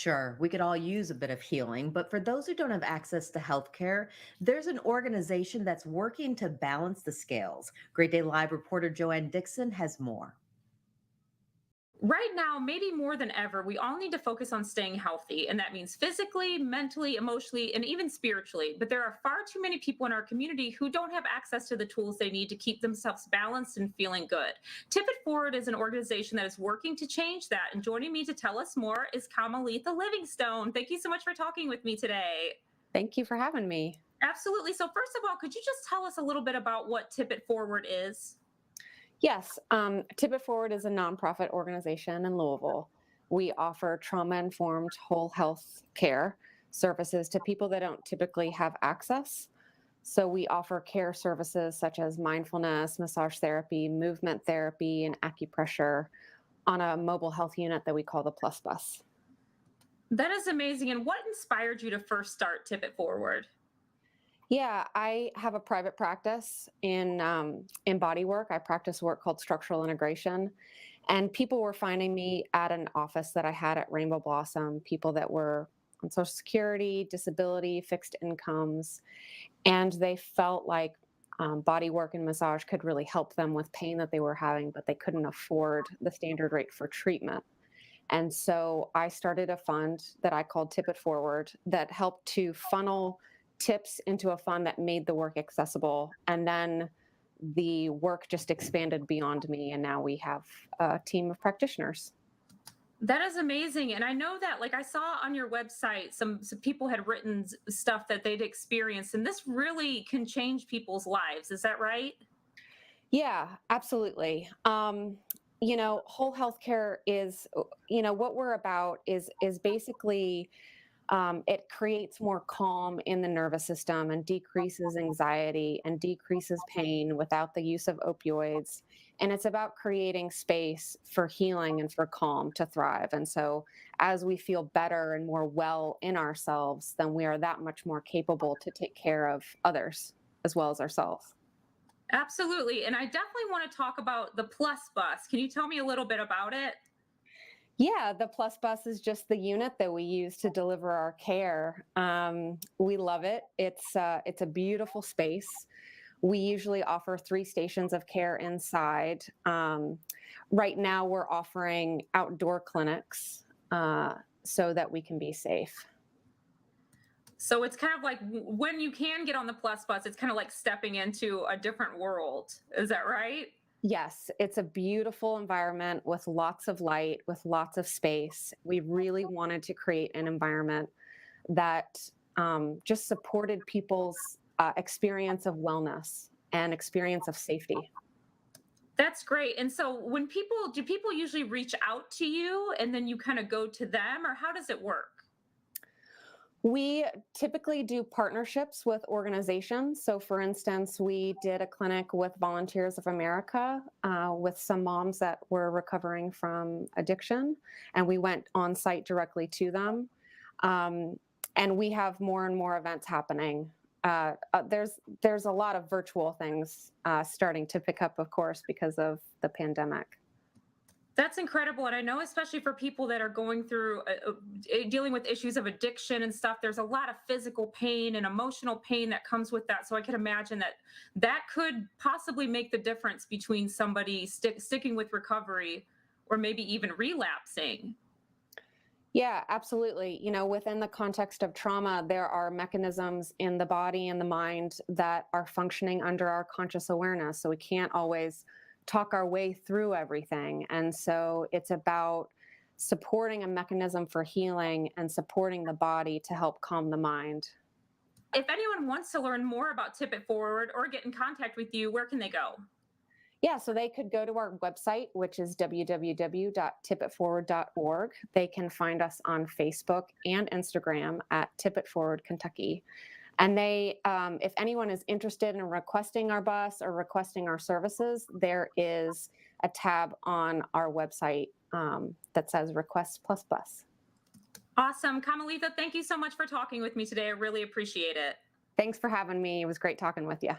Sure, we could all use a bit of healing, but for those who don't have access to healthcare, there's an organization that's working to balance the scales. Great Day Live reporter Joanne Dixon has more. Right now, maybe more than ever, we all need to focus on staying healthy. And that means physically, mentally, emotionally, and even spiritually. But there are far too many people in our community who don't have access to the tools they need to keep themselves balanced and feeling good. Tip It Forward is an organization that is working to change that. And joining me to tell us more is Kamalitha Livingstone. Thank you so much for talking with me today. Thank you for having me. Absolutely. So, first of all, could you just tell us a little bit about what Tip It Forward is? Yes, Tip It Forward is a nonprofit organization in Louisville. We offer trauma informed whole health care services to people that don't typically have access. So we offer care services such as mindfulness, massage therapy, movement therapy, and acupressure on a mobile health unit that we call the Plus Bus. That is amazing. And what inspired you to first start Tip It Forward? Yeah, I have a private practice in body work. I practice work called structural integration, and people were finding me at an office that I had at Rainbow Blossom. People that were on Social Security, disability, fixed incomes, and they felt like body work and massage could really help them with pain that they were having, but they couldn't afford the standard rate for treatment. And so I started a fund that I called Tip It Forward that helped to funnel tips into a fund that made the work accessible. And then the work just expanded beyond me. And now we have a team of practitioners. That is amazing. And I know that, like, I saw on your website, some people had written stuff that they'd experienced, and this really can change people's lives. Is that right? Yeah, absolutely. Whole health care is, what we're about is basically it creates more calm in the nervous system and decreases anxiety and decreases pain without the use of opioids. And it's about creating space for healing and for calm to thrive. And so, as we feel better and more well in ourselves, then we are that much more capable to take care of others as well as ourselves. Absolutely. And I definitely want to talk about the Plus Bus. Can you tell me a little bit about it? Yeah, the Plus Bus is just the unit that we use to deliver our care. We love it. It's a beautiful space. We usually offer 3 stations of care inside. Right now, we're offering outdoor clinics so that we can be safe. So it's kind of like when you can get on the Plus Bus, it's kind of like stepping into a different world. Is that right? Yes, it's a beautiful environment with lots of light, with lots of space. We really wanted to create an environment that just supported people's experience of wellness and experience of safety. That's great. And so do people usually reach out to you and then you kind of go to them, or how does it work? We typically do partnerships with organizations. So, for instance, we did a clinic with Volunteers of America with some moms that were recovering from addiction, and we went on site directly to them. Um, and we have more and more events happening. There's a lot of virtual things starting to pick up, of course, because of the pandemic. That's incredible. And I know, especially for people that are going through dealing with issues of addiction and stuff, there's a lot of physical pain and emotional pain that comes with that. So I can imagine that that could possibly make the difference between somebody sticking with recovery or maybe even relapsing. Yeah, absolutely. Within the context of trauma, there are mechanisms in the body and the mind that are functioning under our conscious awareness. So we can't always talk our way through everything. And so it's about supporting a mechanism for healing and supporting the body to help calm the mind. If anyone wants to learn more about Tip It Forward or get in contact with you, where can they go? Yeah, so they could go to our website, which is www.tipitforward.org. They can find us on Facebook and Instagram at Tip It Forward Kentucky. And if anyone is interested in requesting our bus or requesting our services, there is a tab on our website that says Request Plus Bus. Awesome. Kamalitha, thank you so much for talking with me today. I really appreciate it. Thanks for having me. It was great talking with you.